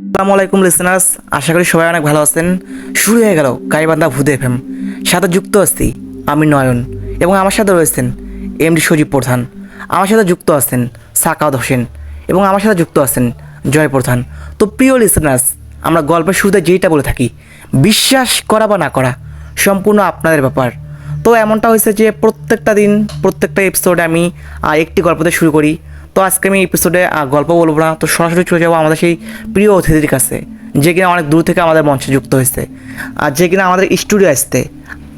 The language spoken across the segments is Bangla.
আসসালামু আলাইকুম লিসেনার্স, আশা করি সবাই অনেক ভালো আছেন। শুরু হয়ে গেল গাইবান্ধা ভূত এফএম। সাথে যুক্ত আছি আমি নয়ন এবং আমার সাথে রয়েছেন এমডি সজীব প্রধান। আমার সাথে যুক্ত আছেন সাকাওয়াত হোসেন এবং আমার সাথে যুক্ত আছেন জয় প্রধান। তো প্রিয় লিসেনার্স, আমরা গল্পের শুরুতে যেইটা বলে থাকি, বিশ্বাস করা বা না করা সম্পূর্ণ আপনাদের ব্যাপার। তো এমনটা হয়েছে যে প্রত্যেকটা দিন প্রত্যেকটা এপিসোডে আমি একটি গল্পতে শুরু করি। তো আজকে আমি এপিসোডে গল্প বলবো না, তো সরাসরি চলে যাবো আমাদের সেই প্রিয় অতিথির কাছে, যে কিনা অনেক দূর থেকে আমাদের মঞ্চে যুক্ত হয়েছে, আর যে কিনা আমাদের স্টুডিও আসতে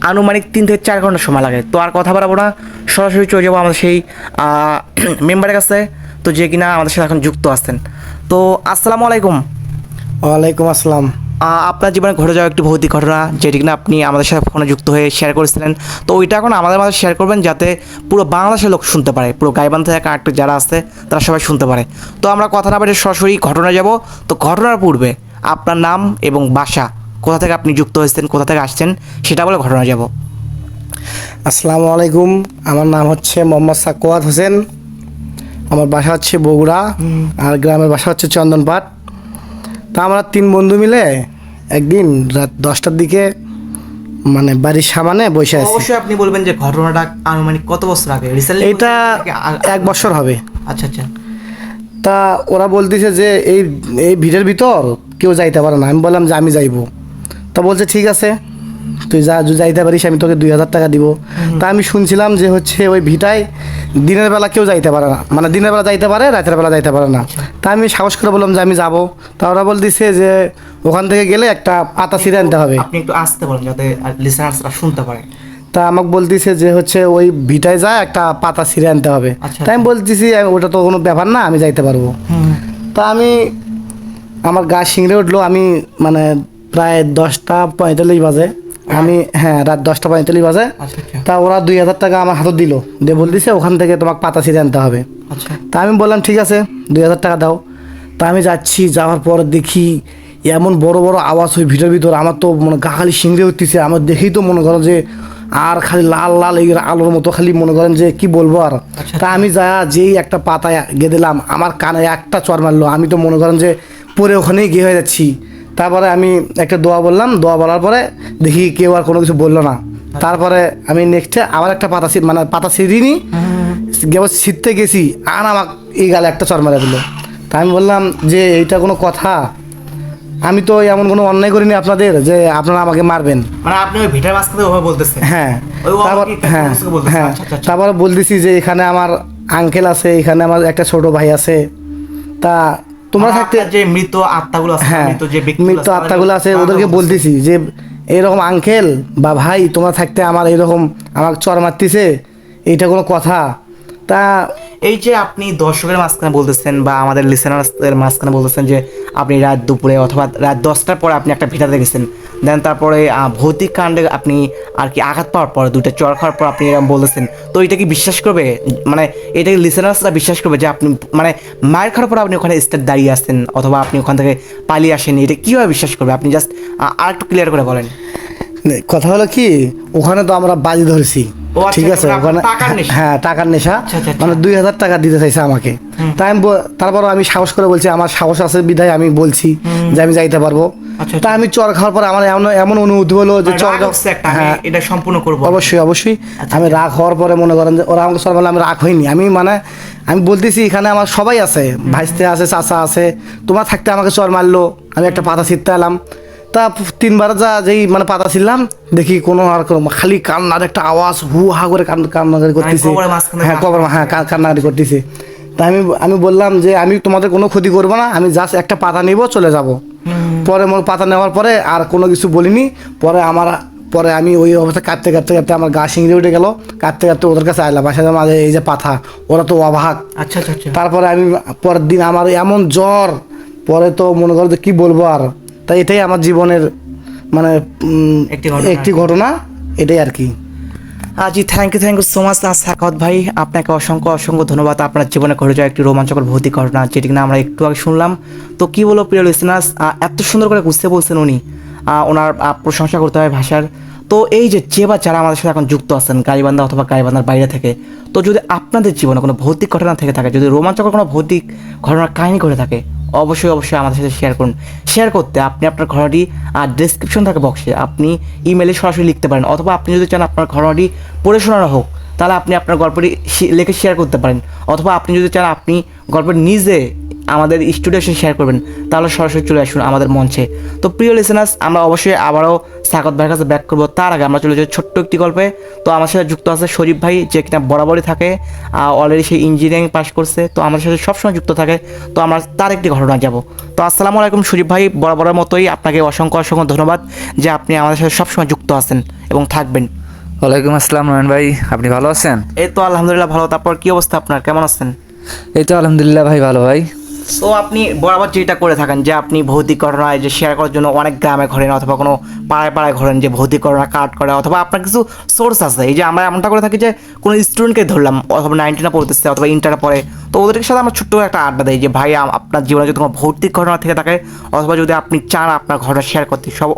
আনুমানিক 3 থেকে 4 ঘন্টা সময় লাগে। তো আর কথা বাড়াবো না, সরাসরি চলে যাবো আমাদের সেই মেম্বারের কাছে, তো যে কিনা আমাদের সাথে এখন যুক্ত আছেন। তো আসসালামু আলাইকুম। ওয়ালাইকুম আসসালাম। আপনার জীবনে ঘটে যাওয়া একটি ভৌতিক ঘটনা, যেটি কিনা আপনি আমাদের সাথে ফোনে যুক্ত হয়ে শেয়ার করেছিলেন, তো ওইটা এখন আমাদের মাঝে শেয়ার করবেন, যাতে পুরো বাংলাদেশের লোক শুনতে পারে, পুরো গাইবান্ধা থেকে আরেকটু যারা আছে তারা সবাই শুনতে পারে। তো আমরা কথা না বলে সরাসরি ঘটনা যাব। তো ঘটনার পূর্বে আপনার নাম এবং বাসা, কোথা থেকে আপনি যুক্ত হয়েছেন, কোথা থেকে আসছেন, সেটা বলে ঘটনা যাব। আসসালামু আলাইকুম। আমার নাম হচ্ছে মোহাম্মদ সাকওয়াত হোসেন। আমার বাসা হচ্ছে বগুড়া, আর গ্রামের বাসা হচ্ছে চন্দনপাট। তা আমরা 3 বন্ধু মিলে একদিন রাত 10টার দিকে মানে বাড়ির সামনে বসে আছি। অবশ্যই আপনি বলবেন যে ঘটনাটা আনুমানিক কত বছর আগে, রিসেন্টলি এটা 1 বছর হবে। আচ্ছা আচ্ছা। তা ওরা বলতেছে যে এই এই ভিড়ের ভিতর কেউ যাইতে পারে না। আমি বললাম যে আমি যাইবো। তা বলছে ঠিক আছে, তুই যাইতে পারিস, আমি তোকে 2000 টাকা দিব। তা আমি শুনছিলাম যে হচ্ছে ওই ভিটায় দিনের বেলা কেউ যাইতে পারে না, মানে দিনের বেলা যাইতে পারে, রাতের বেলা যাইতে পারে না। তা আমি সাহস করে বললাম যে আমি যাব। তা ওরা বলতেছে যে ওখান থেকে গেলে একটা পাতা ছিঁড়ে আনতে হবে। আপনি একটু আসতে বলেন যাতে লিসেনার্সরা শুনতে পারে। তা আমাকে বলতেছে যে হচ্ছে ওই ভিটায় যায় একটা পাতা ছিঁড়ে আনতে হবে। আচ্ছা। তাই আমি বলতেছি ওটা তো কোনো ব্যাপার না, আমি যাইতে পারবো। তা আমি আমার গা শিংড়ে উঠলো। আমি মানে প্রায় 10টা 45 বাজে, আমি রাত 10টা 45 বাজে। আচ্ছা আচ্ছা। তা ওরা 2000 টাকা আমার হাতে দিল, দিয়ে বলতেছে ওখান থেকে তোমাকে পাতা ছিঁড়ে আনতে হবে। আচ্ছা। তা আমি বললাম ঠিক আছে, 2000 টাকা দাও। তা আমি যাচ্ছি, যাওয়ার পর দেখি এমন বড় বড় আওয়াজ ওই ভিতর ভিতর। আমার তো মানে গা খালি শিংড়ে উঠতেছে। আমার দেখেই তো মনে করেন যে আর খালি লাল লাল এই আলোর মতো, খালি মনে করেন যে কি বলবো আর। তা আমি যেই একটা পাতা গেঁদিলাম, আমার কানে একটা চড় মারলো। আমি তো মনে করেন যে পরে ওখানেই গিয়ে হয়ে যাচ্ছি। তারপরে আমি একটা দোয়া বললাম, দোয়া বলার পরে দেখি কেউ আর কোনো কিছু বললো না। তারপরে আমি নেক্সটে আবার একটা পাতা ছিঁড়িনি, ছিঁড়তে গেছি, আর আমাকে এই গালে একটা চড় মারা দিল। তা আমি বললাম যে এইটা কোনো কথা? আমি তো এমন কোনো অন্যায় করিনি আপনাদের যে আপনারা আমাকে মারবেন। মানে আপনি ওই ভিটার মাঝখানে ওভাবে বলতেছেন? হ্যাঁ। ওই ও তারপর আমাকে একটা হ্যাঁ কিছু বলতেছে। হ্যাঁ আচ্ছা, আচ্ছা, আচ্ছা। তারপর বলতেছি যে এখানে আমার আঙ্কেল আছে, এখানে আমার একটা ছোট ভাই আছে। তা তোমরা থাকতে আপনার যে মৃত আত্মাগুলো আছে, হ্যাঁ মৃত যে ব্যক্তিগুলো মৃত আত্মাগুলো আছে, ওদেরকে বলতেছি যে এরকম আঙ্কেল বা ভাই তোমরা থাকতে আমার এরকম আমাকে চড় মারতেছে, এইটা কোনো কথা? তা এই যে আপনি দর্শকের মাঝখানে বলতেছেন বা আমাদের লিসেনার্সদের মাঝখানে বলতেছেন যে আপনি রাত দুপুরে অথবা রাত 10টার পরে আপনি একটা ভিটাতে গেছেন, দেন তারপরে ভৌতিক কাণ্ডে আপনি আর কি আঘাত পাওয়ার পরে 2টা চড় খাওয়ার পর আপনি এরকম বলতেছেন, তো এটা কি বিশ্বাস করবে? মানে এটা কি লিসেনার্সরা বিশ্বাস করবে যে আপনি মানে মায়ের খাওয়ার পর আপনি ওখানে স্টেট দাঁড়িয়ে আসছেন অথবা আপনি ওখান থেকে পালিয়ে আসেনি? এটা কীভাবে বিশ্বাস করবে? আপনি জাস্ট আর একটু ক্লিয়ার করে বলেন। কথা হলো কি, ওখানে তো আমরা বাজি ধরেছি, ও আচ্ছা, ঠিক আছে, মানে আপনার ওখানে টাকার নেশা? হ্যাঁ টাকার নেশা। আচ্ছা, আচ্ছা, আচ্ছা। মানে 2000 টাকা দিতে চাইছে আমাকে। তাই আমি তারপর আমি সাহস করে বলছি, আমার সাহস আছে বিধায় আমি বলছি যে আমি যাইতে পারবো। আচ্ছা, তা আমি চর খাওয়ার পর আমার এমন এমন অনুভূতি হলো যে মানে চর রাগ হচ্ছে একটা, আমি হ্যাঁ এটা সম্পূর্ণ করবো। অবশ্যই অবশ্যই। আচ্ছা, আমি রাগ হওয়ার পরে মনে করেন যে ওরা আমাকে চর মারলে আমি রাগ হইনি। আমি মানে আমি বলতেছি এখানে আমার সবাই আছে, ভাইস্তে আছে, চাচা আছে, তোমরা থাকতে আমাকে চর মারলো। আমি একটা পাতা ছিঁড়তে এলাম। তা 3বার যেই মানে পাতা ছিলাম, দেখি কোনো আর কোনো খালি কান্নার একটা আওয়াজ, হু হা করে কান্নাকাটি করতেছে। কবরের মাঝখানে হ্যাঁ কবর, হ্যাঁ কান্নাকাটি করতেছে। তা আমি বললাম যে আমি তোমাদের কোনো ক্ষতি করবো না, আমি জাস্ট একটা পাতা নিব, চলে যাব। পরে পাতা নেওয়ার পরে আর কোনো কিছু বলিনি। পরে আমি ওই অবস্থা কাঁদতে কাঁদতে কাঁদতে আমার গা শিংড়ে উঠে গেল। কাঁদতে কাঁদতে ওদের কাছে আইলাম, বাসায় মাঝে এই যে পাথা, ওরা তো অবাক। আচ্ছা আচ্ছা আচ্ছা। তারপরে আমি পরের দিন আমার এমন জ্বর, পরে তো মনে করো যে কী বলবো আর। তাই এটাই আমার জীবনের মানে একটি ঘটনা, এটাই আর কি। জি, thank you so much Sakhawat ভাই, আপনাকে অসংখ্য অসংখ্য ধন্যবাদ। আপনার জীবনে ঘটে যাওয়া একটি রোমাঞ্চকর ভৌতিক ঘটনা, যেটি কিনা আমরা একটু আগে শুনলাম। তো কী বলো প্রিয় লিসেনার্স, এত সুন্দর করে বুঝতে বলছেন উনি, ওনার প্রশংসা করতে হয় ভাষার। তো এই যে বা যারা আমাদের সাথে এখন যুক্ত আছেন গাইবান্ধা অথবা গাইবান্ধার বাইরে থেকে, তো যদি আপনাদের জীবনে কোনো ভৌতিক ঘটনা থেকে থাকে, যদি রোমাঞ্চকর কোনো ভৌতিক ঘটনার কাহিনী ঘটে থাকে, অবশ্যই অবশ্যই আমাদের সাথে শেয়ার করুন। শেয়ার করতে আপনি আপনার ঘটনাটি ডেসক্রিপশন থাকে বক্সে আপনি ইমেলে সরাসরি লিখতে পারেন, অথবা আপনি যদি চান আপনার ঘটনাটি পড়ে শোনানো হোক তাহলে আপনি আপনার গল্পটি লিখে শেয়ার করতে পারেন, অথবা আপনি যদি চান আপনি গল্পটি নিজে আমাদের স্টুডিও এসে শেয়ার করবেন তাহলে সরাসরি চলে আসুন আমাদের মঞ্চে। তো প্রিয় লিসেনার্স, আমরা অবশ্যই আবারও সাকত ভাইয়ের কাছে ব্যাক করবো। তার আগে আমরা চলে যাই ছোট্ট একটি গল্পে। তো আমার সাথে যুক্ত আছে শরীফ ভাই, যে কিনা বরাবরই থাকে, অলরেডি সে ইঞ্জিনিয়ারিং পাস করছে, তো আমাদের সাথে সবসময় যুক্ত থাকে। তো আমরা তার একটি ঘটনা যাব। তো আসসালামু আলাইকুম শরীফ ভাই, বরাবরের মতোই আপনাকে অসংখ্য অসংখ্য ধন্যবাদ যে আপনি আমাদের সাথে সবসময় যুক্ত আছেন এবং থাকবেন। ওয়ালাইকুম আসসালাম নয়ন ভাই, আপনি ভালো আছেন? এই তো আলহামদুলিল্লাহ ভালো। তারপর কি অবস্থা আপনার, কেমন আছেন? এই তো আলহামদুলিল্লাহ ভাই, ভালো ভাই। তো আপনি বরাবর যেটা করে থাকেন যে আপনি ভৌতিক ঘটনায় যে শেয়ার করার জন্য অনেক গ্রামে ঘোরেন অথবা কোনো পাড়ায় পাড়ায় ঘোরেন যে ভৌতিক ঘটনা কাট করে, অথবা আপনার কিছু সোর্স আছে। এই যে আমরা এমনটা করে থাকি যে কোনো স্টুডেন্টকে ধরলাম, অথবা 9-10 পড়তেছে অথবা ইন্টারে পড়ে, তো ওদের সাথে আমরা ছোট্ট একটা আড্ডা দিই যে ভাই আপনার জীবনে যদি কোনো ভৌতিক ঘটনা থেকে থাকে অথবা যদি আপনি চান আপনার ঘটনা শেয়ার করতে, সব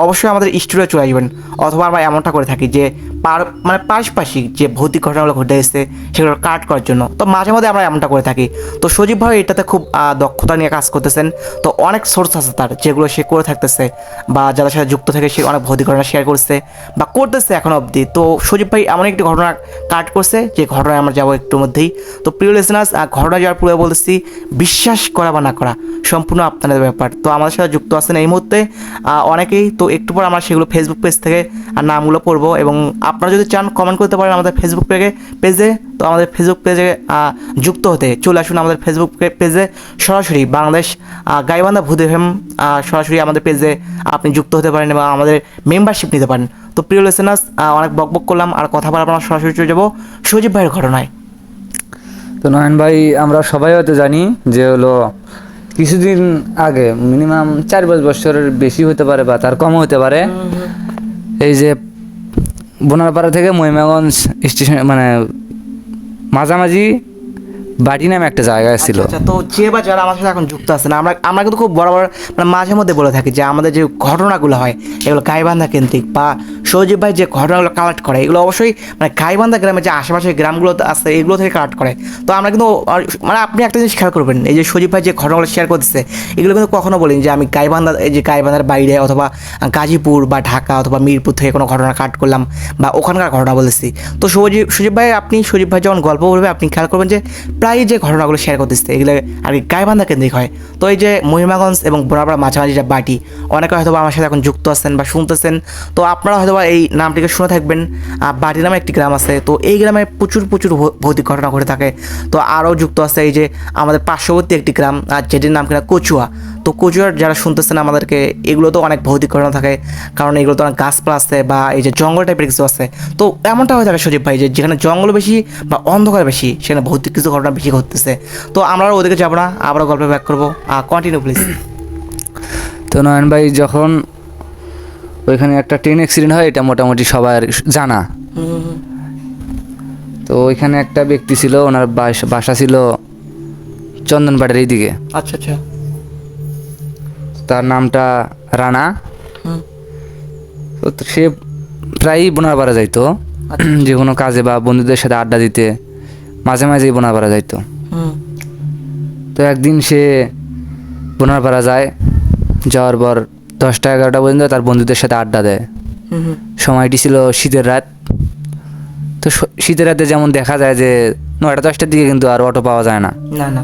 অবশ্যই আমাদের স্টুডিও চলে আসবেন। অথবা আমরা এমনটা করে থাকি যে মানে পাশাপাশি যে ভৌতিক ঘটনাগুলো ঘটে এসেছে সেগুলো কাট করার জন্য। তো মাঝে মাঝে আমরা এমনটা করে থাকি। তো সজীব ভাই এটাতে খুব দক্ষতা নিয়ে কাজ করতেছেন। তো অনেক সোর্স আছে তার যেগুলো সে করে থাকতেছে, বা যাদের সাথে যুক্ত থেকে সে অনেক ভৌতিক ঘটনা শেয়ার করছে বা করতেছে এখনো অবধি। তো সজীব ভাই এমন একটি ঘটনা কাট করছে যে ঘটনায় আমরা যাবো একটুর মধ্যেই। তো প্রিয় লিসেনার্স, ঘটনা যাওয়ার পূর্বে বলতেছি বিশ্বাস করা বা না করা সম্পূর্ণ আপনাদের ব্যাপার। তো আমাদের সাথে যুক্ত আছেন এই মুহূর্তে অনেকেই। তো একটু পর আমরা সেগুলো ফেসবুক পেজ থেকে নামগুলো পড়বো, এবং আপনারা যদি চান কমেন্ট করতে পারেন আমাদের ফেসবুক পেজে। তো আমাদের ফেসবুক পেজে যুক্ত হতে চলে আসুন আমাদের ফেসবুক পেজে সরাসরি বাংলাদেশ গাইবান্ধা ভূত এফএম, সরাসরি আমাদের পেজে আপনি যুক্ত হতে পারেন এবং আমাদের মেম্বারশিপ নিতে পারেন। তো প্রিয় লিসেনার্স, অনেক বকবক করলাম, আর কথা বলার আমরা সরাসরি চলে যাবো সজীব ভাইয়ের ঘটনায়। তো নয়ন ভাই, আমরা সবাই হয়তো জানি যে হলো কিছুদিন আগে, মিনিমাম 4-5 বছরের বেশি হতে পারে বা তার কমও হতে পারে, এই যে বোনারপাড়া থেকে মহিমাগঞ্জ স্টেশন মানে মাঝামাঝি বাটি নামে একটা জায়গা ছিল। আচ্ছা, তো যে বা যারা আমার সাথে এখন যুক্ত আছেন, আমরা কিন্তু খুব বরাবর মানে মাঝে মধ্যে বলে থাকি যে আমাদের যে ঘটনাগুলো হয় এগুলো গাইবান্ধা কেন্দ্রিক, বা সজীব ভাই যে ঘটনাগুলো কালেক্ট করে এগুলো অবশ্যই মানে গাইবান্ধা গ্রামে যে আশেপাশের গ্রামগুলো আছে এগুলো থেকে কালেক্ট করে। তো আমরা কিন্তু মানে আপনি একটা জিনিস খেয়াল করবেন, এই যে সজীব ভাই যে ঘটনাগুলো শেয়ার করতেছে এগুলো কিন্তু কখনো বলিনি যে আমি গাইবান্ধা, এই যে গাইবান্ধার বাইরে অথবা গাজীপুর বা ঢাকা অথবা মিরপুর থেকে কোনো ঘটনা কালেক্ট করলাম বা ওখানকার ঘটনা বলেছি। তো সজীব ভাই, আপনি সজীব ভাই যখন গল্প বলবে আপনি খেয়াল করবেন যে প্রায় যে ঘটনাগুলো শেয়ার করতেছে এগুলো আর কি গাইবান্ধা কেন্দ্রিক হয়। তো এই যে মহিমাগঞ্জ এবং বোনারপাড়া মাঝামাঝি যে বাটি, অনেকে হয়তো আমার সাথে এখন যুক্ত আছেন বা শুনতেছেন। তো আপনারা হয়তো এই নামটিকে শুনে থাকবেন। বাটি নামে একটি গ্রাম আছে, তো এই গ্রামে প্রচুর ভৌতিক ঘটনা ঘটে থাকে। তো আরও যুক্ত আছে এই যে আমাদের পার্শ্ববর্তী একটি গ্রাম, যেটির নাম কিনা কচুয়া। তো কচুয়ার যারা শুনতেছেন আমাদেরকে, এগুলো তো অনেক ভৌতিক ঘটনা থাকে, কারণ এগুলো তো অনেক গাছপালা আছে বা এই যে জঙ্গল টাইপের কিছু আছে। তো এমনটা হয়ে থাকে সজীব ভাই যে যেখানে জঙ্গল বেশি বা অন্ধকার বেশি সেখানে ভৌতিক কিছু ঘটনা বেশি ঘটতেছে। তো আমরা ওদিকে যাবো না, আবারও গল্পে ব্যাক করবো। Continue please. তো নয়ন ভাই, যখন ওইখানে একটা ট্রেন অ্যাক্সিডেন্ট হয় এটা মোটামুটি সবার জানা। তো ওইখানে একটা ব্যক্তি ছিল, ওনার বাসা ছিল চন্দনপাড়ের এইদিকে। আচ্ছা আচ্ছা। তার নামটা রানা। তো সে প্রায়ই বোনারপাড়া যাইতো যে কোনো কাজে বা বন্ধুদের সাথে আড্ডা দিতে, মাঝে মাঝেই বোনারপাড়া যাইতো। তো একদিন সে বোনারপাড়া যায়, যাওয়ার পর 10টা-11টা পর্যন্ত তার বন্ধুদের সাথে আড্ডা দেয়। সময়টি ছিল শীতের রাত। তো শীতের রাতে যেমন দেখা যায় যে 9টা-10টার দিকে কিন্তু আর অটো পাওয়া যায় না। না।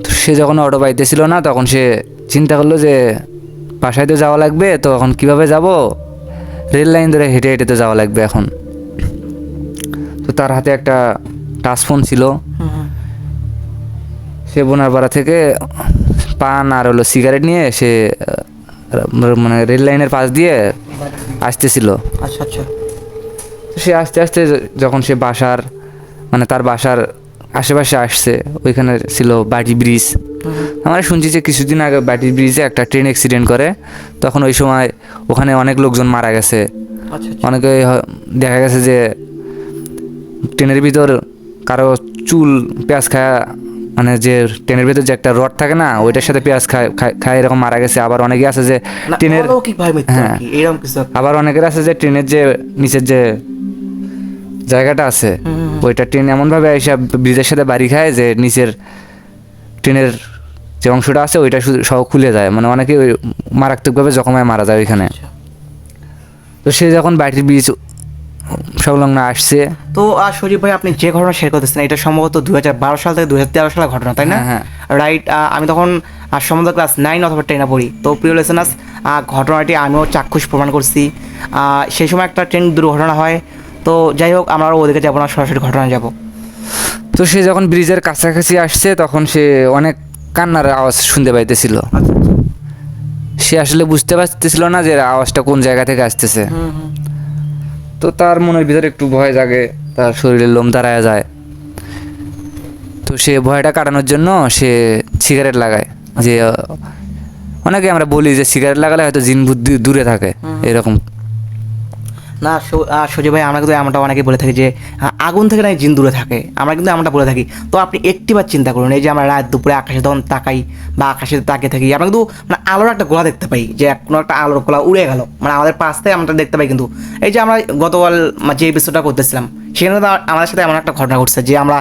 তো সে যখন অটো পাইতেছিল না, তখন সে চিন্তা করলো যে বাসায় তো যাওয়া লাগবে, তো এখন কীভাবে যাব? রেল লাইন ধরে হেঁটে হেঁটে তো যাওয়া লাগবে এখন। তো তার হাতে একটা টাচ ফোন ছিল। সে বোনারপাড়া থেকে পান আর হলো সিগারেট নিয়ে সে মানে রেল লাইনের পাশ দিয়ে আসতেছিল। আচ্ছা আচ্ছা। সে আস্তে আস্তে যখন সে বাসার মানে তার বাসার আশেপাশে আসছে, ওইখানে ছিল বাটি ব্রিজ। আমরা শুনছি যে কিছুদিন আগে বাটি ব্রিজে একটা ট্রেন অ্যাক্সিডেন্ট করে, তখন ওই সময় ওখানে অনেক লোকজন মারা গেছে। অনেকে দেখা গেছে যে ট্রেনের ভিতর কারো চুল পেঁয়াজ খায়, মানে যে ট্রেনের ভিতর যে একটা রড থাকে না, ওইটার সাথে পেঁয়াজ খায় এরকম মারা গেছে। আবার অনেকে আছে যে ট্রেনের, হ্যাঁ, আবার অনেকের আছে যে ট্রেনের যে নিচের যে জায়গাটা আছে ওইটা ট্রেন এমনভাবে এসে ব্রিজের সাথে বাড়ি খায় যে নিচের ট্রেনের যে অংশটা আছে ওইটা শুধু সব খুলে যায়, মানে অনেকে ওই মারাত্মকভাবে জখম হয়ে মারা যায় ওইখানে। তো সে যখন ব্যাটারি ব্রিজ সংলগ্ন আসছে, তো সজীব ভাই, আপনি যে ঘটনা শেয়ার করতেছেন এটা সম্ভবত 2012 সাল থেকে 2013 সালের ঘটনা, তাই না? হ্যাঁ, রাইট। আমি তখন সম্ভবত ক্লাস 9 অথবা 10 পড়ি। তো প্রিয় লিসেনার্স, ঘটনাটি আমিও চাক্ষুষ প্রমাণ করছি। সেই সময় একটা ট্রেন দুর্ঘটনা হয়। তো যাই হোক, আমরা আরও ওদিকে যাবো না, সরাসরি ঘটনায় যাব। তো সে যখন ব্রিজের কাছাকাছি আসছে তখন সে অনেক কান্নার আওয়াজ শুনতে পাইতেছিল। সে আসলে বুঝতে পারতেছিল না যে আওয়াজটা কোন জায়গা থেকে আসতেছে। তো তার মনের ভিতরে একটু ভয় জাগে, তার শরীরের লোম দাঁড়ায় যায়। তো সে ভয়টা কাটানোর জন্য সে সিগারেট লাগায়। যে অনেকে আমরা বলি যে সিগারেট লাগালে হয়তো জিন বুদ্ধি দূরে থাকে, এরকম। না সজীব ভাই, আমরা কিন্তু এমনটা অনেকে বলে থাকি যে আগুন থেকে নাকি জিন দূরে থাকে, আমরা কিন্তু এমনটা বলে থাকি। তো আপনি একটিবার চিন্তা করুন, এই যে আমরা রাত দুপুরে আকাশে তখন তাকাই বা আকাশে তাকিয়ে থাকি, আমরা কিন্তু মানে আলোর একটা গোলা দেখতে পাই, যে কোনো একটা আলোর গোলা উড়ে গেল, মানে আমাদের পাশ থেকে আমরা দেখতে পাই। কিন্তু এই যে আমরা গতকাল যে এপিসোডটা করতেছিলাম, সেখানে কিন্তু আমাদের সাথে এমন একটা ঘটনা ঘটছে যে আমরা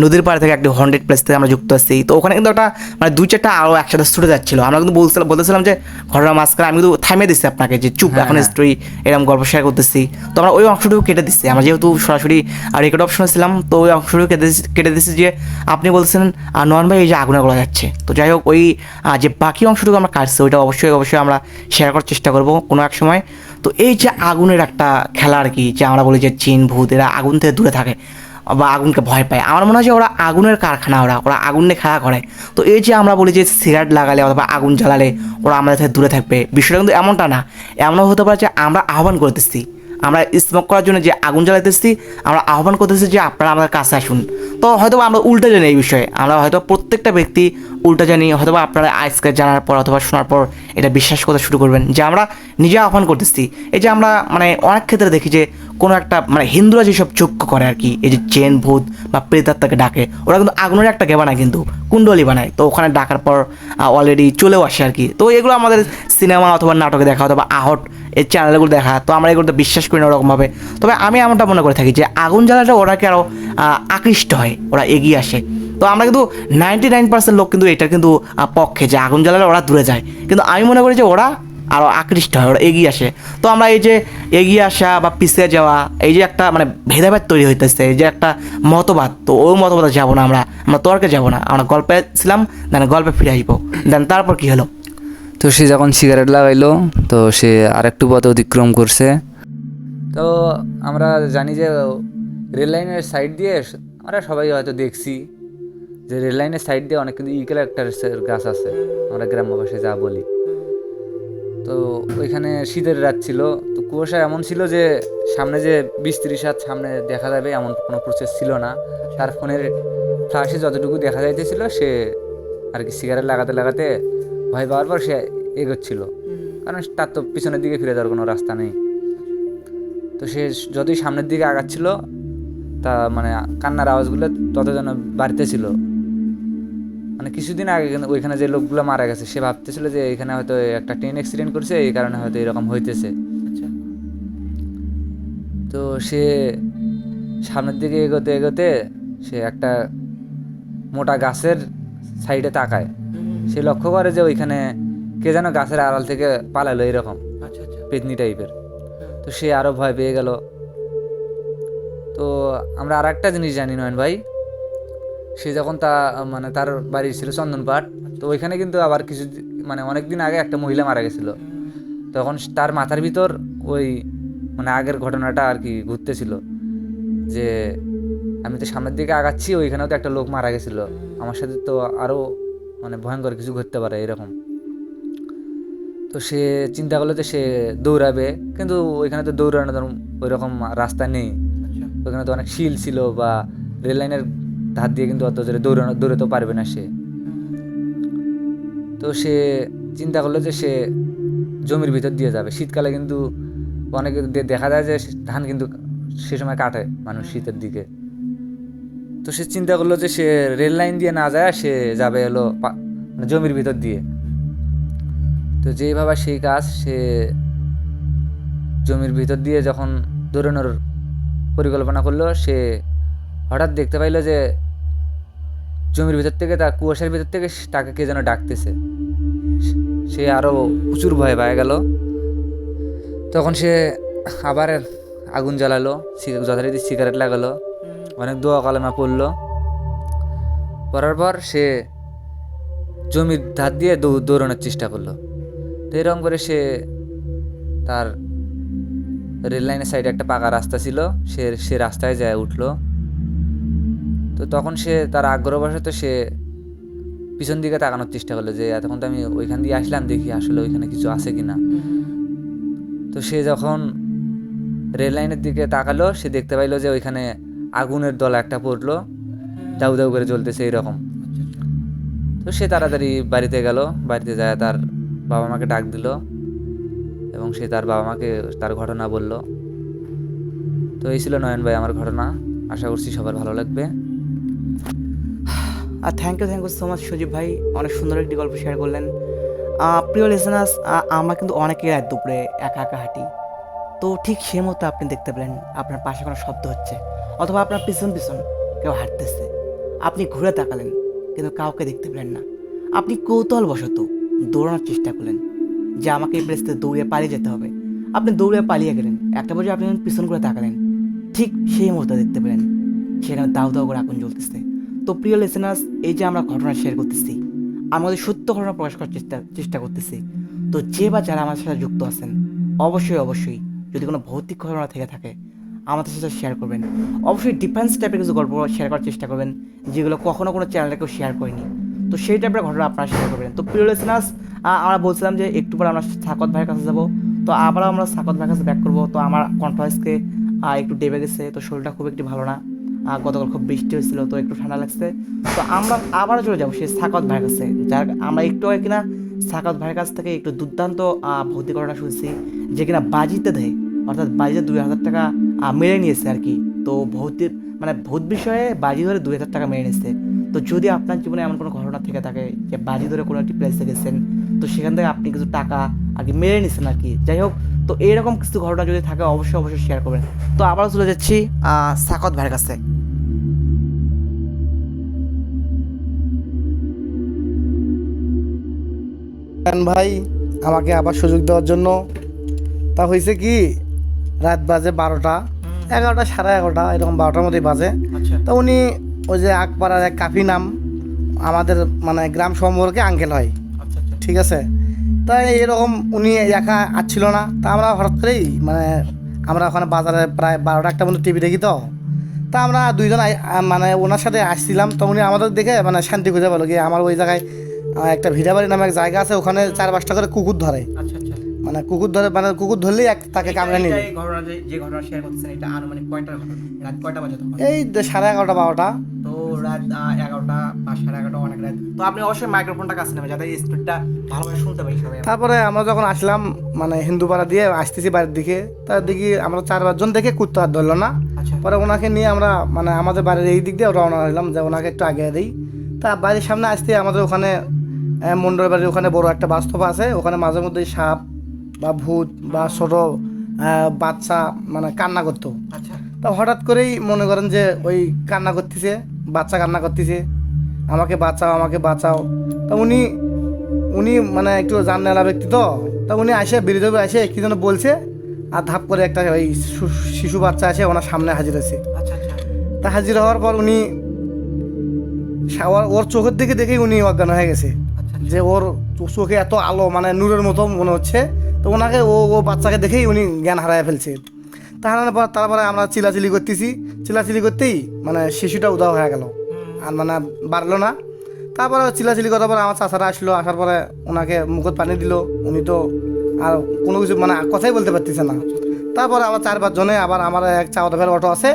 নদীর পাড়ে থেকে একটি হন্টেড প্লেস থেকে আমরা যুক্ত আছি। তো ওখানে কিন্তু একটা মানে 2-4টা আলো একসাথে ছুটে যাচ্ছিলো। আমরা কিন্তু বলতেছিলাম যে ঘটনার মাঝখানে আমি কিন্তু থামিয়ে দিচ্ছি আপনাকে যে চুপ, এখন স্টোরি এরকম গল্প শেয়ার করতেছি। তো আমরা ওই অংশটুকু কেটে দিচ্ছি, আমরা যেহেতু সরাসরি রেকর্ড অপশনে ছিলাম। তো ওই অংশটুকু কেটে দিচ্ছি যে আপনি বলছেন নয়ন ভাই এই যে আগুনে গলা যাচ্ছে। তো যাই হোক, ওই যে বাকি অংশটুকু আমরা কাটছি ওইটা অবশ্যই আমরা শেয়ার করার চেষ্টা করবো কোনো এক সময়। তো এই যে আগুনের একটা খেলা আর কি, যে আমরা বলি যে জিন ভূত এরা আগুন থেকে দূরে থাকে বা আগুনকে ভয় পায়, আমার মনে হয় যে ওরা আগুনের কারখানা, ওরা আগুন নিয়ে খেলা করে। তো এই যে আমরা বলি যে সিগারেট লাগালে অথবা আগুন জ্বালালে ওরা আমাদের থেকে দূরে থাকবে, বিষয়টা কিন্তু এমনটা না। এমনও হতে পারে যে আমরা আহ্বান করতেছি, আমরা স্মোক করার জন্য যে আগুন জ্বালাইতেছি, আমরা আহ্বান করতেছি যে আপনারা আমাদের কাছে আসুন। তো হয়তো আমরা উল্টো জানি এই বিষয়ে, আমরা হয়তো প্রত্যেকটা ব্যক্তি উল্টো জানি। হয়তো আপনারা আজকে জানার পর অথবা শোনার পর এটা বিশ্বাস করতে শুরু করবেন যে আমরা নিজে আহ্বান করতেছি। এই যে আমরা মানে অনেক ক্ষেত্রে দেখি যে কোনো একটা মানে হিন্দুরা যেসব যজ্ঞ করে আর কি, এই যে চেন ভূত বা প্রেতাত্মাকে ডাকে, ওরা কিন্তু আগুনের একটা গে বানায়, কিন্তু কুণ্ডলি বানায়। তো ওখানে ডাকার পর অলরেডি চলেও আসে আর কি। তো এগুলো আমাদের সিনেমা অথবা নাটকে দেখা অথবা আহট এই চ্যানেলগুলো দেখা, তো আমরা এগুলো বিশ্বাস করি না ওরকমভাবে। তবে আমি এমনটা মনে করে থাকি যে আগুন জ্বালাটা ওরাকে আরও আকৃষ্ট হয়, ওরা এগিয়ে আসে। তো আমরা কিন্তু 99% লোক কিন্তু এটা কিন্তু পক্ষে যে আগুন জ্বালালে ওরা দূরে যায়, কিন্তু আমি মনে করি যে ওরা আরও আকৃষ্ট হয়, ওরা এগিয়ে আসে। তো আমরা এই যে এগিয়ে আসা বা পিছিয়ে যাওয়া, এই যে একটা মানে ভেদাভেদ তৈরি হইতেছে, এই যে একটা মতবাদ, তো ওই মতবাদে যাবো না, আমরা তর্কে যাবো না, আমরা গল্পে ছিলাম, দেন গল্পে ফিরে আসবো। দেন তারপর কী হলো? তো সে যখন সিগারেট লাগাইলো তো সে আরেকটু পথ অতিক্রম করছে। তো আমরা জানি যে রেল লাইনের সাইড দিয়ে আমরা সবাই হয়তো দেখছি যে রেল লাইনের সাইড দিয়ে অনেক কিন্তু ইউক্যালিপটাসের গাছ আছে, আমরা গ্রাম্য ভাষায় যা বলি। তো ওইখানে শীতের রাত ছিল, তো কুয়াশা এমন ছিল যে সামনে যে 20-30 হাত সামনে দেখা যাবে এমন কোনো প্রসেস ছিল না। তার ফোনের ফ্ল্যাশে যতটুকু দেখা যাইতেছিল সে আর কি সিগারেট লাগাতে লাগাতে ভয় পাওয়ার পর সে এগোচ্ছিল, কারণ তার তো পিছনের দিকে ফিরে যাওয়ার কোনো রাস্তা নেই। তো সে যতই সামনের দিকে আগাচ্ছিল তা মানে কান্নার আওয়াজগুলো তত যেন বাড়তেছিল। মানে কিছুদিন আগে ওইখানে যে লোকগুলো মারা গেছে সে ভাবতেছিল যে এখানে হয়তো একটা ট্রেন অ্যাক্সিডেন্ট করছে, এই কারণে হয়তো এরকম হইতেছে। তো সে সামনের দিকে এগোতে এগোতে সে একটা মোটা গাছের সাইডে তাকায়। সে লক্ষ্য করে যে ওইখানে কে যেন গাছের আড়াল থেকে পালালো, এরকম পেতনি টাইপের। তো সে আরও ভয় পেয়ে গেল। তো আমরা আর একটা জিনিস জানি নয়ন ভাই, সে যখন মানে তার বাড়ি ছিল চন্দনপাট, তো ওইখানে কিন্তু আবার কিছু মানে অনেকদিন আগে একটা মহিলা মারা গেছিল। তখন তার মাথার ভিতর ওই মানে আগের ঘটনাটা আর কি ঘুরতেছিল যে আমি তো সামনের দিকে আগাচ্ছি, ওইখানেও তো একটা লোক মারা গেছিল, আমার সাথে তো আরও মানে ভয়ঙ্কর কিছু ঘটতে পারে এরকম। তো সে চিন্তা করলো যে সে দৌড়াবে, কিন্তু ওইখানে তো দৌড়ানোর ওই রকম রাস্তা নেই। ওইখানে তো অনেক শিল ছিল বা রেল লাইনের ধার দিয়ে কিন্তু অত জোরে দৌড়াতেও পারবে না সে। তো সে চিন্তা করলো যে সে জমির ভিতর দিয়ে যাবে। শীতকালে কিন্তু অনেকে দেখা যায় যে ধান কিন্তু সে সময় কাটে মানুষ শীতের দিকে। তো সে চিন্তা করলো যে সে রেল লাইন দিয়ে না যায়, সে যাবে হলো জমির ভিতর দিয়ে। তো যেইভাবে সেই কাজ, সে জমির ভিতর দিয়ে যখন দৌড়ানোর পরিকল্পনা করলো, সে হঠাৎ দেখতে পাইলো যে জমির ভিতর থেকে, তার কুয়াশার ভিতর থেকে তাকে কে যেন ডাকতেছে। সে আরও প্রচুর ভয় পেয়ে গেল। তখন সে আবার আগুন জ্বালালো, যথারীতি সিগারেট লাগালো, অনেক দোয়া কালেমা পড়লো। পড়ার পর সে জমির ধার দিয়ে দৌড়ানোর চেষ্টা করলো। তো এরকম করে সে তার রেল লাইনের সাইডে একটা পাকা রাস্তা ছিল, সে রাস্তায় যায় উঠলো। তো তখন সে তার আগ্রহবশত সে পিছন দিকে তাকানোর চেষ্টা করলো যে এতক্ষণ তো আমি ওইখান দিয়ে আসলাম, দেখি আসলে ওইখানে কিছু আছে কিনা। তো সে যখন রেল লাইনের দিকে তাকালো, সে দেখতে পাইলো যে ওইখানে আগুনের দলা একটা পড়লো, দাউ দাউ করে জ্বলতেছে এইরকম। তো সে তাড়াতাড়ি বাড়িতে গেল, বাড়িতে যায় তার বাবা মাকে ডাক দিল এবং সে তার বাবা মাকে তার ঘটনা বলল। তো এই ছিল নয়ন ভাই আমার ঘটনা। আশা করছি সবার ভালো লাগবে। আর থ্যাংক ইউ সো মাচ সজীব ভাই, অনেক সুন্দর একটি গল্প শেয়ার করলেন। প্রিয় লিসেনার্স, আমরা কিন্তু অনেকেই রাত দুপুরে একা একা হাঁটি। তো ঠিক সেই মতো আপনি দেখতে পেলেন আপনার পাশে কোনো শব্দ হচ্ছে, অথবা আপনার পিছন পিছন কেউ হাঁটতেছে। আপনি ঘুরে তাকালেন কিন্তু কাউকে দেখতে পেলেন না। আপনি কৌতূহলবশত দৌড়ানোর চেষ্টা করলেন যে আমাকে এই প্লেস থেকে দৌড়ে পালিয়ে যেতে হবে। আপনি দৌড়ে পালিয়ে গেলেন, একটা পর্যায়ে আপনি পিছন করে তাকালেন, ঠিক সেই মুহূর্তে দেখতে পেলেন সেখানে দাউ দাউ করে আগুন জ্বলতেছে। তো প্রিয় লিসেনার্স, এই যে আমরা ঘটনা শেয়ার করতেছি, আমাদের সত্য ঘটনা প্রকাশ করার চেষ্টা করতেছি। তো যে বা যারা আমাদের সাথে যুক্ত আছেন, অবশ্যই যদি কোনো ভৌতিক ঘটনা থেকে থাকে আমাদের সাথে শেয়ার করবেন। অবশ্যই ডিফেন্স টাইপের কিছু গল্প শেয়ার করার চেষ্টা করবেন, যেগুলো কখনো কোনো চ্যানেলে কেউ শেয়ার করেনি। তো সেই টাইপের ঘটনা আপনারা শেয়ার করবেন। তো প্রিয় লিসেনার্স, আমরা বলছিলাম যে একটু পর আমরা সাকত ভাইয়ের কাছে যাব। তো আবারও আমরা সাকত ভাইয়ের কাছে ব্যাক করবো। তো আমার কনফারেন্সকে একটু ডেবে গেছে, তো শরীরটা খুব একটি ভালো না। গতকাল খুব বৃষ্টি হয়েছিল, তো একটু ঠান্ডা লাগছে। তো আমরা আবারও চলে যাবো সেই সাকত ভাইয়ের কাছে, যার আমরা একটু আগে কিনা সাকত ভাইয়ের কাছ থেকে একটু দুর্দান্ত ভৌতিক ঘটনা শুনছি, যে কিনা বাজিতে দেয়, অর্থাৎ বাজিতে 2000 টাকা মেরে নিয়েছে আর কি। তো ভূত বিষয়ে বাজি ধরে 2000 টাকা মেরে নিয়েছে। তো যদি আপনার জীবনে এমন কোনো ঘটনা থেকে থাকে যে বাজি ধরে কোনো একটি প্লেসে গেছেন, তো সেখান থেকে আপনি কিছু টাকা আর কি মেরে নিছেন আর কি, যাই হোক, তো এইরকম কিছু ঘটনা যদি থাকে অবশ্যই শেয়ার করবেন। তো আবারও চলে যাচ্ছি সাকত ভাইয়ের কাছে। ভাই আমাকে আবার সুযোগ দেওয়ার জন্য। তা হয়েছে কি, রাত বাজে 12টা, 11টা, সাড়ে 11টা, এরকম 12টার মধ্যেই বাজে। তা উনি ওই যে আকপাড়ার এক কাফি নাম, আমাদের মানে গ্রাম সম্পর্কে আঙ্কেল হয়, ঠিক আছে। তাই এরকম উনি একা আসছিল না। তা আমরা হঠাৎ করেই মানে আমরা ওখানে বাজারে প্রায় 12টা একটা পর্যন্ত টিভি দেখি। তো তা আমরা দুইজন মানে ওনার সাথে আসছিলাম। তো উনি আমাদের দেখে মানে শান্তি খুঁজে পেলো কি, আমার ওই জায়গায় একটা ভিড়াবাড়ি নামে এক জায়গা আছে, ওখানে 4-5টা করে কুকুর ধরে। মানে কুকুর ধরলেই তাকে কামড়ে নিল। যে ঘটনা শেয়ার করতেছেন এটা আনুমানিক কয়টার ঘটনা? রাত কয়টা বাজে তখন? এই 11:30 12টা। তো রাত 11টা বা 11:30 অনেক রাত। তো আপনি অবশ্যই মাইক্রোফোনটা কাছে নেবেন যাতে স্পিডটা ভালোভাবে শুনতে পারি সবাই। তারপরে আমরা যখন আসলাম মানে হিন্দুপাড়া দিয়ে আসতেছি বাড়ির দিকে, তার দিকে আমরা 4-5 জন দেখে কুত্তা আর ধরলো না। পরে ওনাকে নিয়ে আমরা মানে আমাদের বাড়ির এই দিক দিয়ে রওনা হলাম যে ওনাকে একটু আগে দিই। তা বাড়ির সামনে আসতে আমাদের ওখানে মন্ডল বাড়ির ওখানে বড় একটা বাস্তব আছে, ওখানে মাঝে মধ্যে সাপ বা ভূত বা ছোট বাচ্চা মানে কান্না করতো। তা হঠাৎ করেই মনে করেন যে ওই কান্না করতেছে, বাচ্চা কান্না করতেছে, আমাকে বাঁচাও আমাকে বাঁচাও। তা উনি মানে একটু জাননেওয়ালা ব্যক্তি, তো তা উনি আসে বিরোধী আসে কি যেন বলছে, আর ধাপ করে একটা ওই শিশু বাচ্চা আসে ওনার সামনে হাজির হয়েছে। তা হাজির হওয়ার পর উনি ওর চোখের দিকে দেখেই উনি অজ্ঞান হয়ে গেছে, যে ওর চোখে এত আলো মানে নূরের মতো মনে হচ্ছে। তো ওনাকে ও বাচ্চাকে দেখেই উনি জ্ঞান হারায় ফেলছে। হারানোর পর তারপরে আমরা চিলাচিলি করতেই মানে শিশুটা উধাও হয়ে গেল, আর মানে বাড়লো না। তারপরে চিলাচিলি করার পরে আমার চাচারা আসলো, আসার পরে ওনাকে মুখত পানি দিল। উনি তো আর কোনো কিছু মানে কথাই বলতে পারতেছে না। তারপরে আবার 4-5 জনে আবার আমার এক চাওয়ার অটো আছে,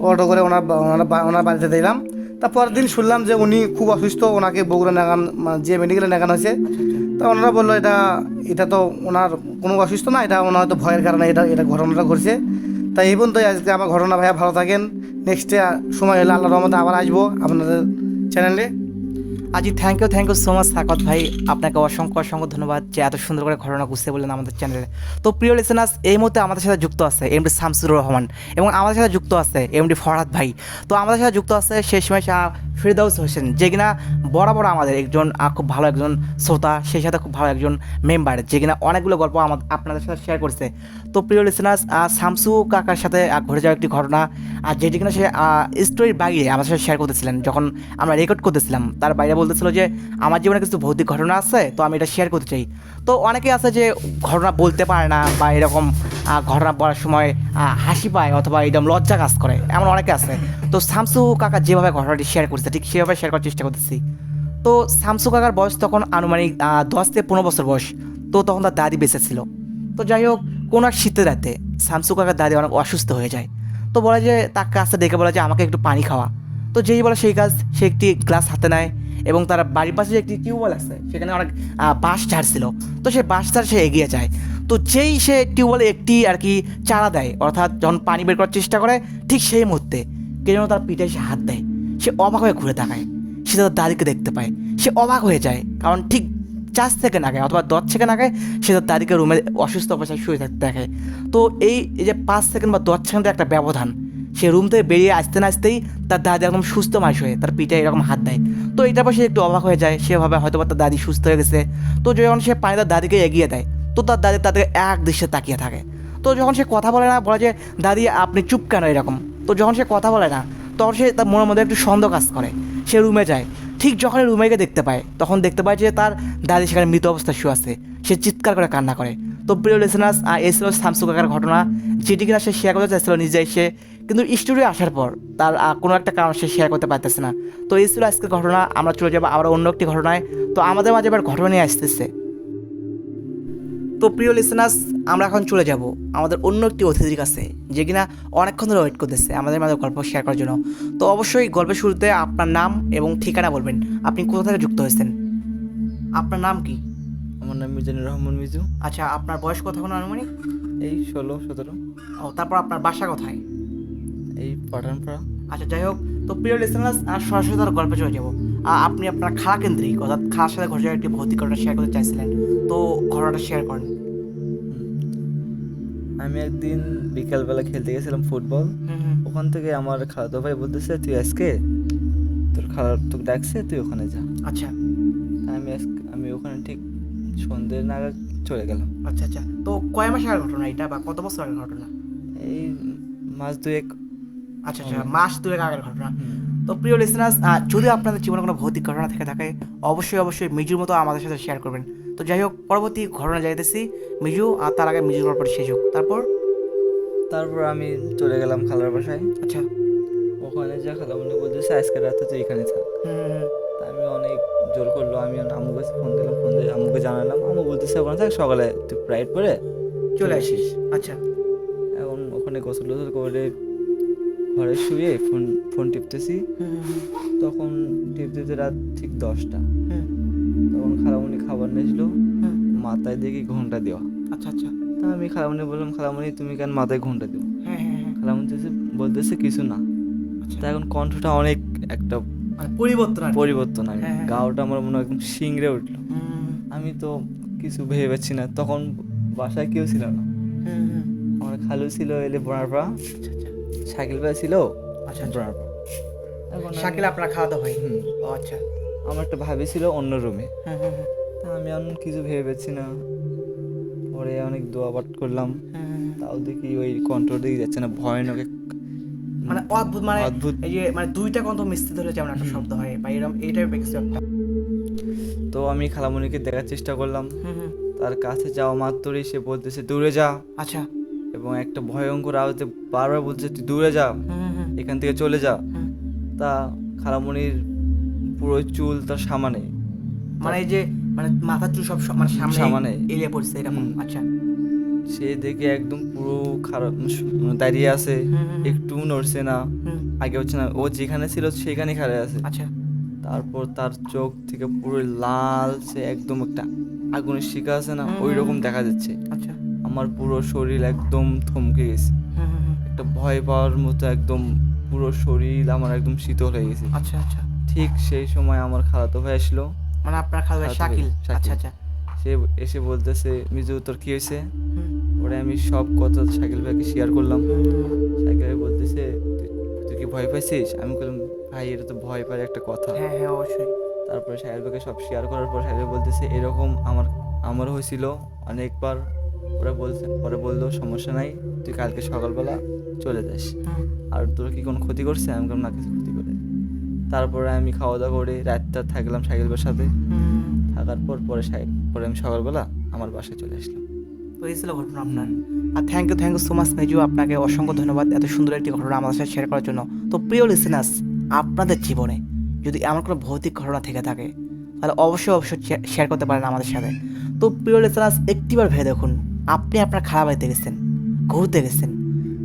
অটো করে ওনার বাড়িতে দিলাম। তারপরের দিন শুনলাম যে উনি খুব অসুস্থ, ওনাকে বগুড়া যে মেডিকেলে নেগানো হয়েছে। তা ওনারা বললো এটা তো ওনার কোনো অসুস্থ না, এটা ওনার হয়তো ভয়ের কারণে এটা ঘটনাটা ঘটছে। তাই এই পর্যন্তই আজকে আমার ঘটনা। ভাইয়া ভালো থাকেন, নেক্সটে সময় হলে আল্লাহর রহমতে আবার আসবো আপনাদের চ্যানেলে। আজি থ্যাংক ইউ সো মাচ সাকত ভাই, আপনাকে অসংখ্য ধন্যবাদ যে এত সুন্দর করে ঘটনা বুঝতে বললেন আমাদের চ্যানেলে। তো প্রিয় লিসেনার্স, এই মুহূর্তে আমাদের সাথে যুক্ত আছে এমডি শামসুর রহমান এবং আমাদের সাথে যুক্ত আছে এমডি ফরহাদ ভাই। তো আমাদের সাথে যুক্ত আছে শেষমেশ ফেরদাউস হোসেন, যে কিনা বরাবর আমাদের একজন খুব ভালো একজন শ্রোতা, সেই সাথে খুব ভালো একজন মেম্বার, যে কিনা অনেকগুলো গল্প আপনাদের সাথে শেয়ার করছে। তো প্রিয় লিসেনার্স, শামসু কাকার সাথে ঘটে যাওয়া একটি ঘটনা, যেটি কিনা সে স্টোরির বাইরে আমার সাথে শেয়ার করতেছিলেন যখন আমরা রেকর্ড করতেছিলাম। তার বাইরে বলতেছিল যে আমার জীবনে কিছু ভৌতিক ঘটনা আছে, তো আমি এটা শেয়ার করতে চাই। তো অনেকে আছে যে ঘটনা বলতে পারে না, বা এরকম ঘটনা বলার সময় হাসি পায় অথবা একদম লজ্জা কাজ করে, এমন অনেকে আছে। তো শামসু কাকা যেভাবে ঘটনাটি শেয়ার করছে ঠিক সেভাবে শেয়ার করার চেষ্টা করতেছি। তো শামসু কাকার বয়স তখন আনুমানিক 10 থেকে 15 বছর বয়স। তো তখন তার দাদি বেঁচে ছিল। তো যাই হোক, কোনো এক শীতের রাতে শামসু কাকার দাদি অনেক অসুস্থ হয়ে যায়। তো বলে যে তার কাছে ডেকে বলে যে আমাকে একটু পানি খাওয়া। তো যেই বলে সেই কাজ, সে একটি গ্লাস হাতে নেয় এবং তার বাড়ির পাশে যে একটি টিউবওয়েল আছে সেখানে অনেক বাঁশ ঝাড় ছিল। তো সেই বাঁশ ঝাড় সে এগিয়ে যায়। তো যেই সে টিউবওয়েলে একটি আর কি চারা দেয়, অর্থাৎ যখন পানি বের করার চেষ্টা করে, ঠিক সেই মুহূর্তে কে যেন তার পিঠে সে হাত দেয়। সে অবাক হয়ে ঘুরে তাকায়, সে তার দাদিকে দেখতে পায়। সে অবাক হয়ে যায়, কারণ ঠিক 4 সেকেন্ড আগে অথবা 10 সেকেন্ড আগে সে তার দাদিকে রুমে অসুস্থ অবস্থায় শুয়ে থাকতে দেখে। তো এই যে 5 সেকেন্ড বা 10 সেকেন্ডের একটা ব্যবধান, সে রুম থেকে বেরিয়ে আসতে না আসতেই তার দাদি একদম সুস্থ মানুষ হয়ে তার পিঠে এরকম হাত দেয়। তো এটার পর সে একটু অবাক হয়ে যায়, সেভাবে হয়তো বা তার দাদি সুস্থ হয়ে গেছে। তো যখন সে পানি তার দাদিকে এগিয়ে দেয়, তো তার দাদি তাদেরকে এক দৃশ্যে তাকিয়ে থাকে। তো যখন সে কথা বলে না, বলে যে দাদি আপনি চুপ কেন এরকম। তো যখন সে কথা বলে না, তখন সে তার মনের মধ্যে একটু সন্দেহ কাজ করে। সে রুমে যায়, ঠিক যখন রুমে গিয়ে দেখতে পায়, তখন দেখতে পায় যে তার দাদি সেখানে মৃত অবস্থায় শুয়ে আছে। সে চিৎকার করে কান্না করে। তো প্রিয় লিসেনার্স, এই ছিল শামসু কাকার ঘটনা, যেটি কিনা সে শেয়ার করতে চাইছিল নিজে এসে, কিন্তু স্টুডিও আসার পর তার কোনো একটা কারণ সে শেয়ার করতে পারতেছে না। তো এই ছিল আজকের ঘটনা। আমরা চলে যাবো আবার অন্য একটি ঘটনায়। তো আমাদের মাঝে এবার ঘটনা নিয়ে আসতেছে। তো প্রিয় লিসেনার্স, আমরা এখন চলে যাব আমাদের অন্য একটি অতিথির কাছে, যে কিনা অনেকক্ষণ ধরে ওয়েট করতেছে আমাদের মাঝে গল্প শেয়ার করার জন্য। তো অবশ্যই গল্পের শুরুতে আপনার নাম এবং ঠিকানা বলবেন, আপনি কোথা থেকে যুক্ত হয়েছেন। আপনার নাম কি? আমার নাম মিজানুর রহমান মিজু। আচ্ছা, আপনার বয়স কত এখন আনুমানিক? এই 16-17। ও, তারপর আপনার বাসা কোথায়? এই পাঠানপাড়া। আচ্ছা, যাই হোক। তো প্রিয় লিসেনার্স, আর সরাসরি তার গল্পে চলে যাবো। আপনি আপনার খালা কেন্দ্রিক, অর্থাৎ খালার সাথে ঘটে যাওয়া একটি ভৌতিক ঘটনা শেয়ার করতে চাইছিলেন, তো ঘটনাটা শেয়ার করেন। আমি একদিন বিকালবেলা খেলতে গেছিলাম ফুটবল। ওখান থেকে আমার খালাতো ভাই বলতেছে তুই আজকে তোর খালার তোকে ডাকছে, তুই ওখানে যা। আচ্ছা তা আমি ওখানে ঠিক সন্ধ্যের নাগাদ চলে গেলাম। আচ্ছা আচ্ছা। তো কয় মাস আগের ঘটনা এটা, বা কত বছর আগের ঘটনা? এই মাস দুয়েক। আচ্ছা আচ্ছা, মাস দুয়েক আগের ঘটনা। তো প্রিয় লিসেনার্স, যদি আপনাদের জীবনে কোনো ভৌতিক ঘটনা থেকে থাকে, অবশ্যই অবশ্যই মিজুর মতো আমাদের সাথে শেয়ার করবেন। তো যাই হোক, পরবর্তী ঘটনা যাইতেছি মিজু, আর তার আগে মিজুর গল্পটি শেষ হোক। তারপর আমি চলে গেলাম খালার বাসায়। আচ্ছা। ওখানে যা খালামুনি বলতেছে আজকে রাতে তুই এখানে থাক। তা আমি অনেক জোর করলো, আমি আম্মুর কাছে ফোন দিলাম, ফোন দিয়ে আম্মুকে জানালাম। আম্মু বলতেছে ওখানে থাক, সকালে তুই প্রাইড করে চলে আসিস। আচ্ছা। এখন ওখানে গোসল টোসল করে ঘরে শুয়ে ফোন টিপতেছি। তখন টিপতে রাত ঠিক 10টা। তখন খালামুনি খাবার নিয়েছিল, মাথায় দেখি ঘন্টা দেওয়া। আচ্ছা আচ্ছা। তা আমি খালামুনি বললাম, খালামুনি তুমি কেন মাথায় ঘন্টা দেবো? হ্যাঁ হ্যাঁ হ্যাঁ। খালামুনি বলতেছে কিছু না। তা এখন কণ্ঠটা অনেক একটা পরিবর্তন আর কি। পরিবর্তন আর কি। হ্যাঁ, হ্যাঁ। গাওটা আমার মনে হয় একদম শিংড়ে উঠলো। আমি তো কিছু ভেবে পাচ্ছি না, তখন বাসায় কেউ ছিল না। আমার খালু ছিল এলে বোনারপা, আচ্ছা আচ্ছা শাকিল ভাই ছিল আচ্ছা। বোনারপা। এখন শাকিল আপনার খাওয়া হয়? ও আচ্ছা। আমার একটা ভাবি ছিল অন্য রুমে। হুম হুম হুম। তা আমি এখন কিছু ভেবে পাচ্ছি না। পরে অনেক দোয়া পাঠ করলাম, তাও দেখি ওই কন্ট্রোল দিকে যাচ্ছে না, ভয়ানক মানে অদ্ভুত, মানে অদ্ভুত। এই যে মানে দুইটা কণ্ঠ মিশ্রিত হলে যেমন একটা শব্দ হয়, বা এরকম এইটাই কিছু একটা। তো আমি খালামুনিকে দেখার চেষ্টা করলাম। তার কাছে যাওয়া মাত্রই সে বলতেছে দূরে যা। আচ্ছা। এবং একটা ভয়ঙ্কর আওয়াজে বারবার বলছে তুই দূরে যা, এখান থেকে চলে যা। তা খালামুনির পুরো চুল তার সামনে, মানে এই যে মানে মাথার চুল সব মানে সামনে সামনে এলিয়ে পড়ছে এরকম। আচ্ছা। সে দেখে একদম পুরো খারাপ দাঁড়িয়ে আছে, একটু নড়ছে না, আগে হচ্ছে না, ও যেখানে ছিল সেখানে খাড়ায় আছে। আচ্ছা। তারপর তার চোখ থেকে পুরো লাল, সে একদম একটা আগুনের শিখা আছে না, ওই রকম দেখা যাচ্ছে। আচ্ছা। আমার পুরো শরীর একদম থমকে গেছে, একটা ভয় পাওয়ার মতো, একদম পুরো শরীর আমার একদম শীতল হয়ে গেছে। আচ্ছা আচ্ছা। ঠিক সেই সময় আমার খালাতো ভাই আসলো। মানে আপনার খাওয়া খালাতো ভাই, শাকিল? শাকিল। আচ্ছা আচ্ছা। সে এসে বলতেছে মিজু তোর কি হয়েছে? ওরে আমি সব কথা শাকিল ভাইকে শেয়ার করলাম। শাকিল ভাই বলতেছে তুই কি ভয় পাইছিস? আমি বললাম ভাই এটা তো ভয় পাওয়ার একটা কথা। হ্যাঁ হ্যাঁ অবশ্যই। তারপরে সাহের ভাইকে সব শেয়ার করার পর সাহেব ভাই বলতেছে এরকম আমারও হয়েছিল অনেকবার। পরে বললো সমস্যা নাই, তুই কালকে সকালবেলা চলে যাস। আর তোর কি কোনো ক্ষতি করছে? আমি বললাম না, কিছু ক্ষতি করে। তারপরে আমি খাওয়া দাওয়া করে রাতটা থাকলাম সাইকেল ভাইয়ের সাথে। থাকার পরে আমি সকালবেলা আমার বাসায় চলে আসলাম। তো এই ছিল ঘটনা আপনার। আর থ্যাংক ইউ সো মাচ মেজু, আপনাকে অসংখ্য ধন্যবাদ এত সুন্দর একটি ঘটনা আমাদের সাথে শেয়ার করার জন্য। তো প্রিয় লিসেনার্স, আপনাদের জীবনে যদি এমন কোনো ভৌতিক ঘটনা থেকে থাকে তাহলে অবশ্যই শেয়ার করতে পারেন আমাদের সাথে। তো প্রিয় লিসেনার্স, একটিবার ভেবে দেখুন, আপনি আপনার খালা বাড়িতে গেছেন, ঘুরতে গেছেন,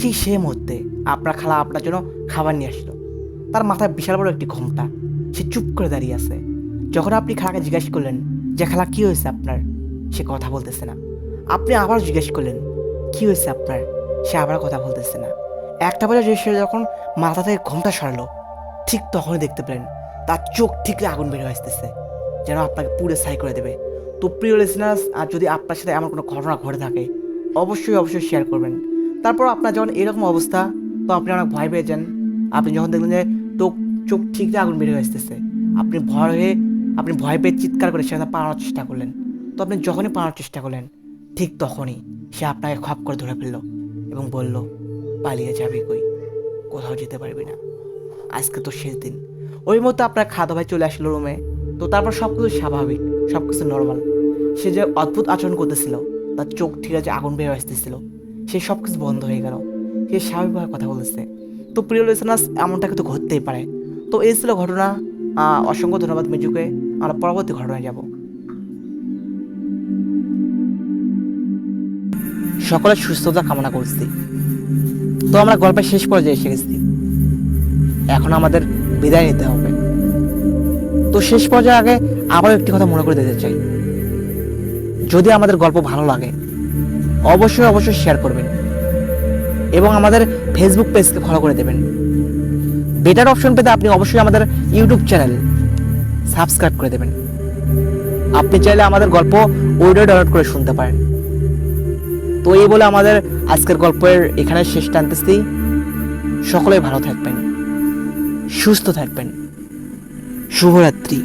ঠিক সেই মুহূর্তে আপনার খালা আপনার জন্য খাবার নিয়ে আসলো। তার মাথায় বিশাল বড় একটি ঘোমটা, সে চুপ করে দাঁড়িয়ে আছে। যখন আপনি খালাকে জিজ্ঞাসা করলেন যে খালা কী হয়েছে আপনার, সে কথা বলতেছে না। আপনি আবার জিজ্ঞেস করলেন কী হয়েছে আপনার, সে আবার কথা বলতেছে না। একটা বাজে সে যখন মাথা থেকে ঘোমটা সরালো, ঠিক তখনই দেখতে পেলেন তার চোখ থেকে আগুন বের হয়ে আসতেছে, যেন আপনাকে পুরো ছাই করে দেবে। তো প্রিয় লিসেনার্স, আর যদি আপনার সাথে এমন কোনো ঘটনা ঘটে থাকে অবশ্যই শেয়ার করবেন। তারপর আপনার যখন এরকম অবস্থা, তো আপনি অনেক ভয় পেয়ে যান। আপনি যখন দেখলেন যে চোখ ঠিক আগুন বের হয়ে আসতেছে, আপনি ভয় পেয়ে চিৎকার করে সেখানে পালানোর চেষ্টা করলেন। তো আপনি যখনই পালানোর চেষ্টা করলেন, ঠিক তখনই সে আপনাকে খপ করে ধরে ফেললো এবং বলল, পালিয়ে যাবি কই, কোথাও যেতে পারবি না, আজকে তো শেষ দিন। ওই মতো আপনার খাদা ভাই চলে আসলো রুমে। তো তারপর সব কিছু স্বাভাবিক, সব কিছু নর্মাল। সে যে অদ্ভুত আচরণ করতেছিল, তার চোখ ঠিক আছে আগুন বের আসতেছিল, সে সব কিছু বন্ধ হয়ে গেল, সে স্বাভাবিকভাবে কথা বলতেছে। তো প্রিয় লিসেনার্স, এমনটা কিন্তু ঘটতেই পারে। তো এই ছিল ঘটনা। অসংখ্য ধন্যবাদ মিজুকে। আমরা পরবর্তী ঘটনায় যাব। সকলের সুস্থতা কামনা করছি। তো আমরা গল্পের শেষ পর্যায়ে এসে গেছি, এখন আমাদের বিদায় নিতে হবে। তো শেষ পর্যায়ে আগে আবারও একটি কথা মনে করে দিতে চাই, যদি আমাদের গল্প ভালো লাগে অবশ্যই শেয়ার করবেন এবং আমাদের ফেসবুক পেজকে ফলো করে দেবেন। বেটার অপশন পেতে আপনি অবশ্যই আমাদের ইউটিউব চ্যানেল সাবস্ক্রাইব করে দেবেন। আপনি চাইলে আমাদের গল্প অডিও ডাউনলোড করে শুনতে পারেন। তো এই বলে আমাদের আজকের গল্পের এখানে শেষ টানতেছি। সকলেই ভালো থাকবেন, সুস্থ থাকবেন। শুভরাত্রি।